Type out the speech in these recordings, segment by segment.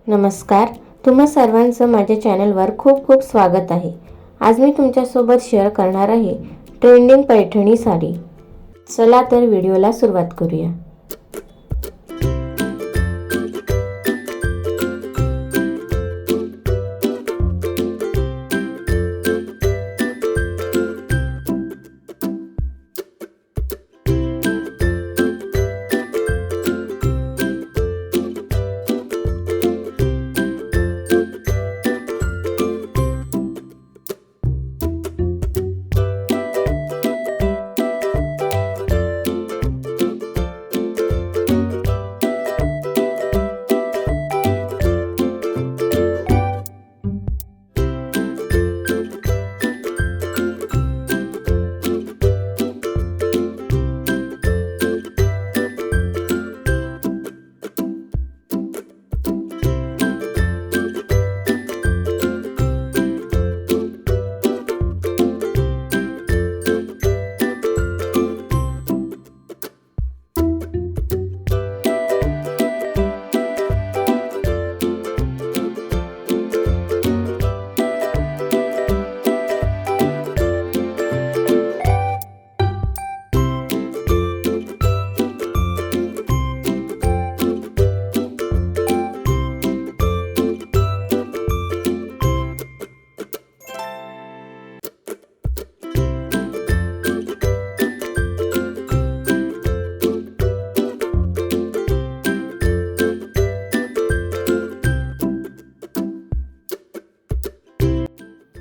नमस्कार, तुम्हा सर्वांचं माझ्या चॅनलवर खूप खूप स्वागत आहे। आज मी तुमच्यासोबत शेअर करणार आहे ट्रेंडिंग पैठणी साडी। चला तर व्हिडिओला सुरुवात करूया।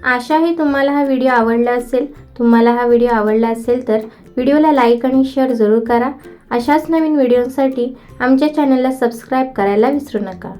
आशा आहे तुम्हाला हा व्हिडिओ आवडला असेल तर व्हिडिओला लाईक आणि शेअर जरूर करा। अशाच नवीन व्हिडिओंसाठी आमच्या चॅनलला सबस्क्राईब करायला विसरू नका।